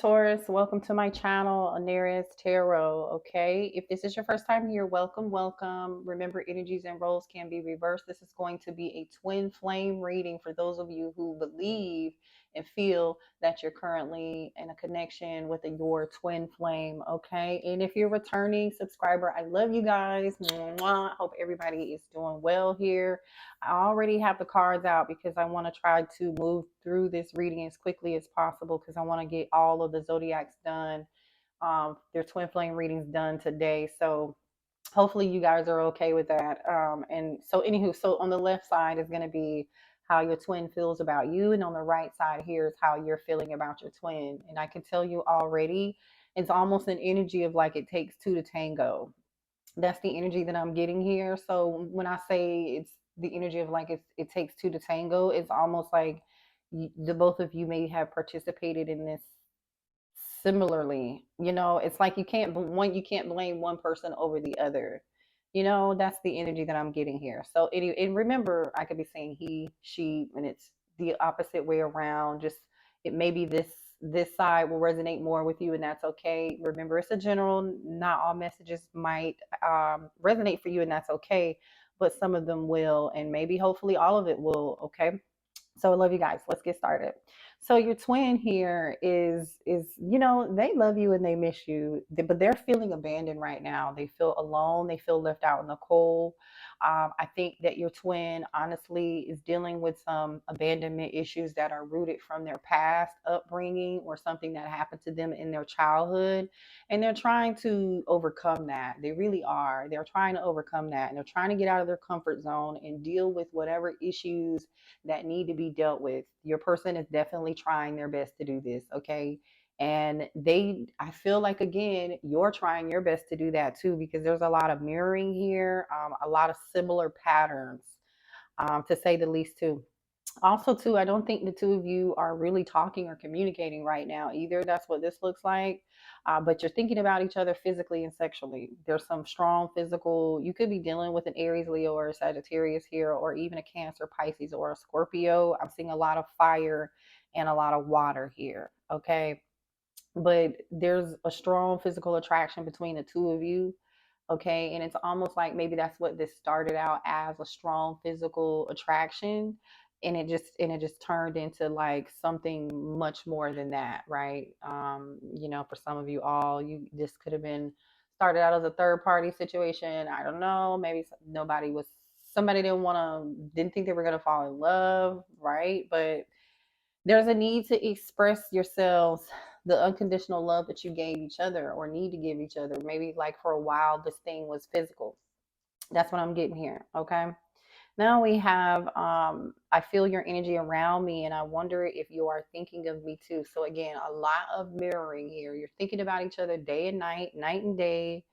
Taurus? Welcome to my channel, Anaris Tarot. Okay, if this is your first time here, welcome, welcome. Remember, energies and roles can be reversed. This is going to be a twin flame reading for those of you who believe and feel that you're currently in a connection with your twin flame. Okay, and if you're a returning subscriber, I love you guys. Mwah. Hope everybody is doing well here. I already have the cards out because I want to try to move through this reading as quickly as possible because I want to get all of the zodiacs done, their twin flame readings done today. So hopefully you guys are okay with that. And so anywho, so on the left side is going to be how your twin feels about you, and on the right side here is how you're feeling about your twin. And I can tell you already, it's almost an energy of like it takes two to tango. That's the energy that I'm getting here. So when I say it's the energy of like it takes two to tango, it's almost like the both of you may have participated in this similarly. It's like you can't blame one person over the other. That's the energy that I'm getting here. So and remember, I could be saying he, she, and it's the opposite way around. Just it maybe this side will resonate more with you, and that's okay. Remember, it's a general. Not all messages might resonate for you, and that's okay. But some of them will, and maybe hopefully all of it will. Okay. So I love you guys. Let's get started. So your twin here is they love you and they miss you, but they're feeling abandoned right now. They feel alone. They feel left out in the cold. I think that your twin honestly is dealing with some abandonment issues that are rooted from their past upbringing or something that happened to them in their childhood, and they're trying to overcome that. They really are. They're trying to overcome that, and they're trying to get out of their comfort zone and deal with whatever issues that need to be dealt with. Your person is definitely trying their best to do this, okay? And I feel like, again, you're trying your best to do that too, because there's a lot of mirroring here, a lot of similar patterns, to say the least, too. Also, too, I don't think the two of you are really talking or communicating right now either. That's what this looks like. But you're thinking about each other physically and sexually. There's some strong physical, you could be dealing with an Aries, Leo, or a Sagittarius here, or even a Cancer, Pisces, or a Scorpio. I'm seeing a lot of fire and a lot of water here. Okay. But there's a strong physical attraction between the two of you. Okay. And it's almost like maybe that's what this started out as, a strong physical attraction. And it just turned into like something much more than that, right? For some of you all, you this could have been started out as a third party situation. I don't know. Maybe somebody didn't think they were gonna fall in love, right? But there's a need to express yourselves, the unconditional love that you gave each other or need to give each other. Maybe like for a while, this thing was physical. That's what I'm getting here. Okay. Now we have, I feel your energy around me, and I wonder if you are thinking of me too. So, again, a lot of mirroring here. You're thinking about each other day and night, night and day.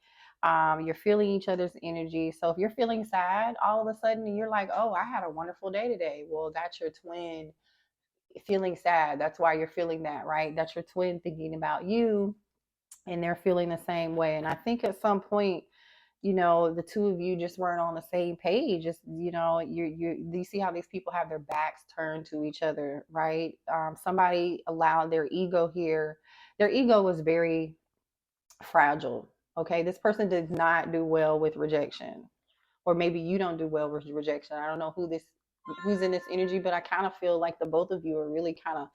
You're feeling each other's energy. So, if you're feeling sad all of a sudden, and you're like, oh, I had a wonderful day today. Well, that's your twin feeling sad. That's why you're feeling that, right? That's your twin thinking about you, and they're feeling the same way. And I think at some point, the two of you just weren't on the same page. Just, you see how these people have their backs turned to each other, right? Somebody allowed their ego here. Their ego was very fragile. Okay. This person did not do well with rejection, or maybe you don't do well with rejection. I don't know who's in this energy, but I kind of feel like the both of you are really kind of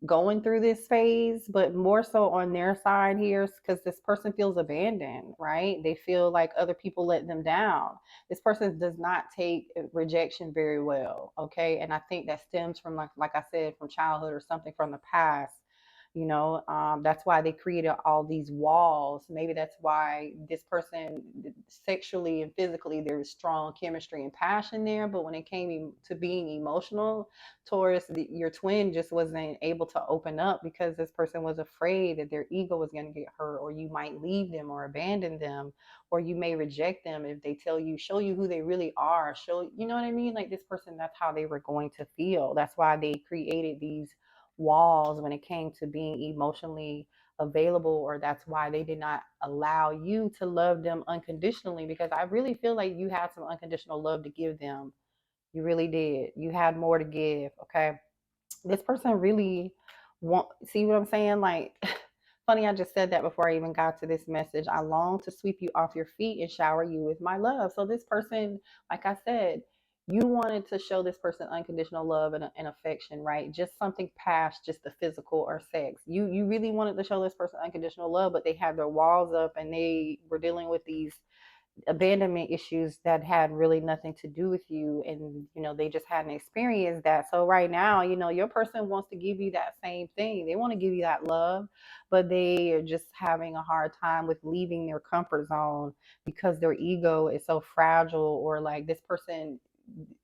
going through this phase, but more so on their side here, because this person feels abandoned, right? They feel like other people let them down. This person does not take rejection very well, okay? And I think that stems from, like I said, from childhood or something from the past. That's why they created all these walls. Maybe that's why this person, sexually and physically, there was strong chemistry and passion there, but when it came to being emotional, Taurus, your twin just wasn't able to open up because this person was afraid that their ego was going to get hurt, or you might leave them or abandon them, or you may reject them if they show you who they really are. You know what I mean? Like, this person, that's how they were going to feel. That's why they created these walls when it came to being emotionally available, or that's why they did not allow you to love them unconditionally, because I really feel like you had some unconditional love to give them. You really did. You had more to give. Okay. This person really see what I'm saying? Like, Funny, I just said that before I even got to this message. I long to sweep you off your feet and shower you with my love. So this person, like I said, you wanted to show this person unconditional love and affection, right? Just something past just the physical or sex. You really wanted to show this person unconditional love, but they had their walls up and they were dealing with these abandonment issues that had really nothing to do with you, and they just hadn't experienced that. So right now, your person wants to give you that same thing. They want to give you that love, but they are just having a hard time with leaving their comfort zone because their ego is so fragile, or like this person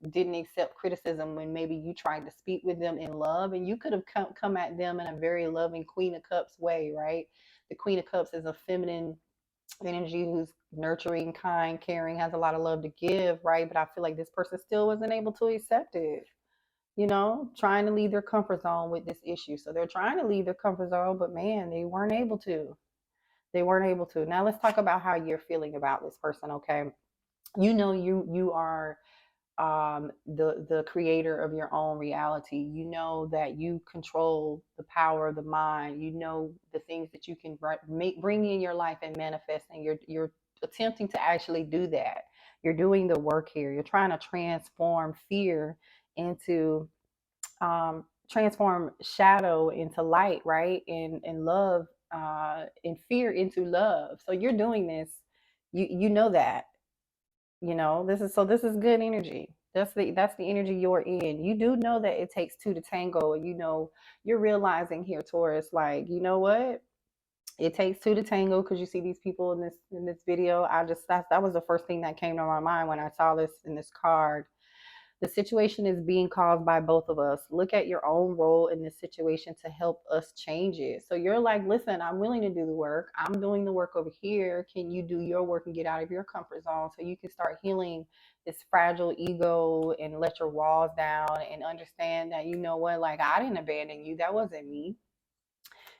didn't accept criticism when maybe you tried to speak with them in love, and you could have come at them in a very loving Queen of Cups way, right? The Queen of Cups is a feminine energy who's nurturing, kind, caring, has a lot of love to give, right? But I feel like this person still wasn't able to accept it, trying to leave their comfort zone with this issue. So they're trying to leave their comfort zone, but man, they weren't able to. They weren't able to. Now let's talk about how you're feeling about this person, okay? You are the creator of your own reality. You know that you control the power of the mind. You know the things that you can bring in your life and manifest, and you're attempting to actually do that. You're doing the work here. You're trying to transform fear into transform shadow into light, right? And love, and fear into love. So you're doing this. You know that, this is good energy. That's the energy you're in. You do know that it takes two to tango, and you're realizing here, Taurus, like, you know what, it takes two to tango, because you see these people in this video. That was the first thing that came to my mind when I saw this in this card. The situation is being caused by both of us. Look at your own role in this situation to help us change it. So you're like, listen, I'm willing to do the work. I'm doing the work over here. Can you do your work and get out of your comfort zone so you can start healing this fragile ego and let your walls down and understand that, you know what, like, I didn't abandon you. That wasn't me.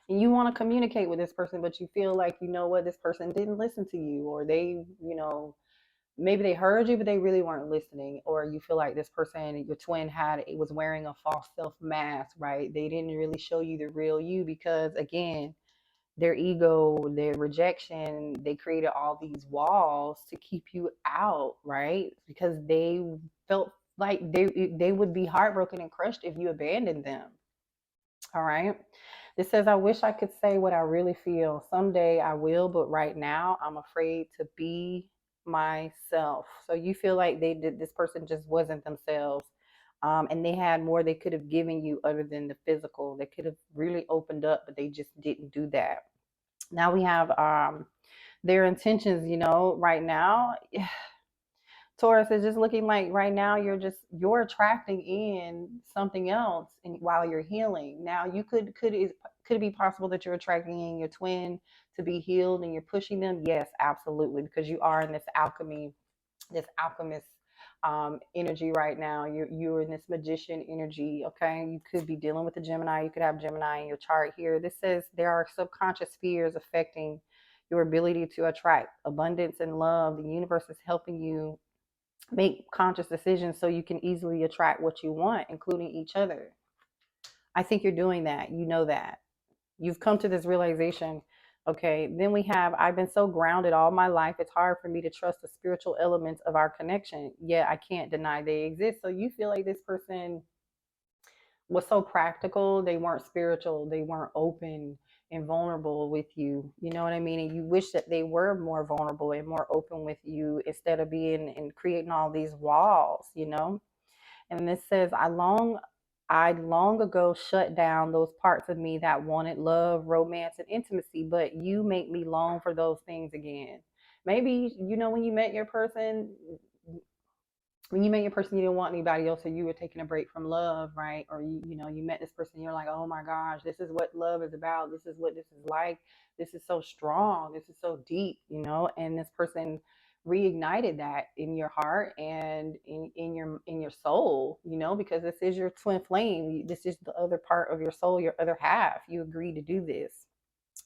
And you want to communicate with this person, but you feel like, you know what, this person didn't listen to you, or they, maybe they heard you but they really weren't listening, or you feel like this person, your twin, had it was wearing a false self mask, right? They didn't really show you the real you, because again, their ego, their rejection, they created all these walls to keep you out, right? Because they felt like they would be heartbroken and crushed if you abandoned them. All right. It says, I wish I could say what I really feel. Someday I will, but right now I'm afraid to be myself. So you feel like this person just wasn't themselves. And they had more they could have given you other than the physical. They could have really opened up, but they just didn't do that. Now we have their intentions, right now. Taurus is just looking like right now you're attracting in something else, and while you're healing. Now you could it be possible that you're attracting in your twin to be healed and you're pushing them? Yes, absolutely, because you are in this alchemy, this alchemist energy right now. You're in this magician energy. Okay, you could be dealing with a Gemini. You could have Gemini in your chart here. This says there are subconscious fears affecting your ability to attract abundance and love. The universe is helping you make conscious decisions so you can easily attract what you want, including each other. I think you're doing that. You know that. You've come to this realization. Okay, then we have, I've been so grounded all my life, it's hard for me to trust the spiritual elements of our connection. Yet I can't deny they exist. So you feel like this person was so practical, they weren't spiritual, they weren't open and vulnerable with you. You know what I mean? And you wish that they were more vulnerable and more open with you, instead of being and creating all these walls. And this says, I long ago shut down those parts of me that wanted love, romance, and intimacy, but you make me long for those things again. Maybe, when you met your person, you didn't want anybody else, or you were taking a break from love, right? Or you met this person, you're like, oh my gosh, this is what love is about. This is what this is like. This is so strong. This is so deep. And this person reignited that in your heart and in your soul, because this is your twin flame. This is the other part of your soul, your other half. You agreed to do this.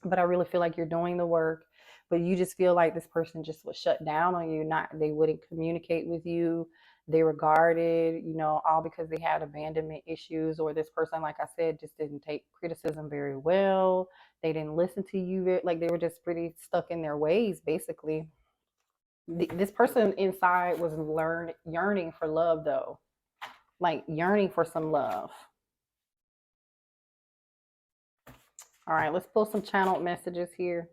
But I really feel like you're doing the work, but you just feel like this person just was shut down on you. Not, they wouldn't communicate with you. They were guarded, you know, all because they had abandonment issues, or this person, like I said, just didn't take criticism very well. They didn't listen to you. Like they were just pretty stuck in their ways, basically. This person inside was yearning for love, though, like yearning for some love. All right, let's pull some channeled messages here,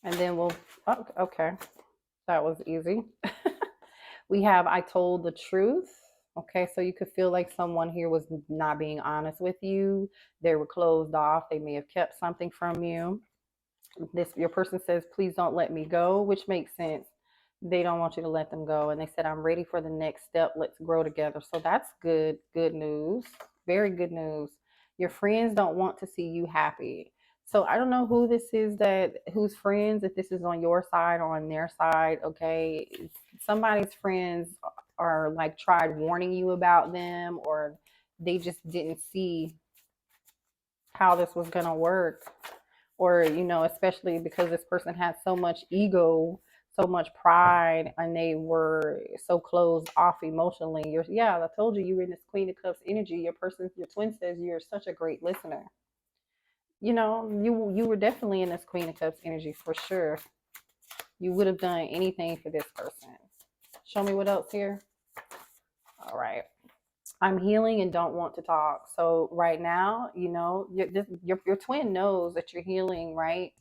and then we'll. Oh, okay, that was easy. We have I told the truth. Okay, so you could feel like someone here was not being honest with you. They were closed off. They may have kept something from you. This your person says, please don't let me go, which makes sense. They don't want you to let them go. And they said, I'm ready for the next step. Let's grow together. So that's good news. Very good news. Your friends don't want to see you happy. So I don't know who this is, that who's friends, if this is on your side or on their side. Okay. Somebody's friends are like tried warning you about them, or they just didn't see how this was going to work, or you know, especially because this person had so much ego, so much pride, and they were so closed off emotionally. Yeah, I told you, you were in this Queen of Cups energy. Your twin says you're such a great listener. You know, you were definitely in this Queen of Cups energy for sure. You would have done anything for this person. Show me what else here. All right. I'm healing and don't want to talk. So right now, you know, your twin knows that you're healing, right?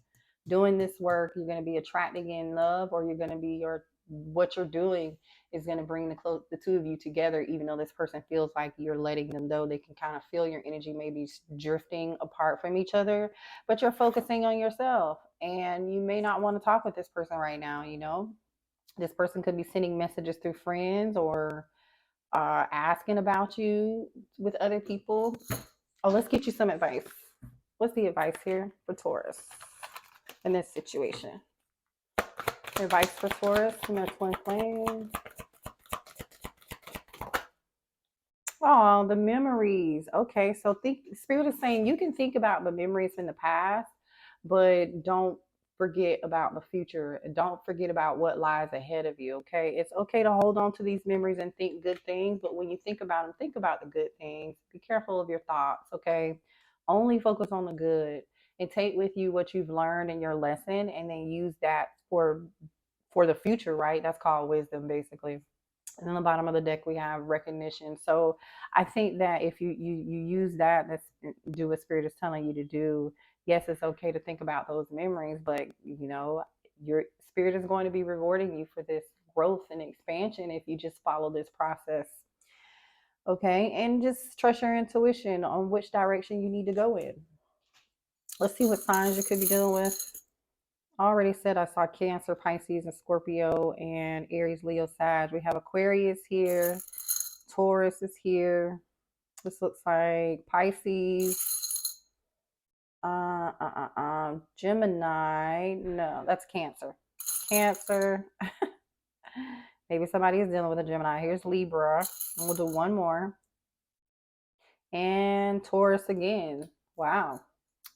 Doing this work, you're going to be attracting in love, or you're going to be what you're doing is going to bring the two of you together. Even though this person feels like you're letting them go, they can kind of feel your energy maybe drifting apart from each other, but you're focusing on yourself, and you may not want to talk with this person right now. You know, this person could be sending messages through friends, or asking about you with other people. Oh, let's get you some advice. What's the advice here for Taurus in this situation? Advice for Taurus and their twin flames. Oh, the memories. Okay, so Spirit is saying you can think about the memories in the past, but don't forget about the future. Don't forget about what lies ahead of you. Okay, it's okay to hold on to these memories and think good things, but when you think about them, think about the good things. Be careful of your thoughts. Okay, only focus on the good, and take with you what you've learned in your lesson, and then use that for the future. Right? That's called wisdom, basically. And on the bottom of the deck, we have recognition. So I think that if you use that, that's do what Spirit is telling you to do. Yes, it's okay to think about those memories, but you know, your Spirit is going to be rewarding you for this growth and expansion if you just follow this process. Okay, and just trust your intuition on which direction you need to go in. Let's see what signs you could be dealing with. I already said I saw Cancer, Pisces, and Scorpio, and Aries, Leo, Sag. We have Aquarius here. Taurus is here. This looks like Pisces. Gemini. No, that's Cancer. Cancer. Maybe somebody is dealing with a Gemini. Here's Libra. And we'll do one more. And Taurus again. Wow.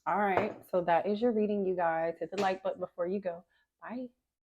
All right. So that is your reading, you guys. Hit the like button before you go. Bye.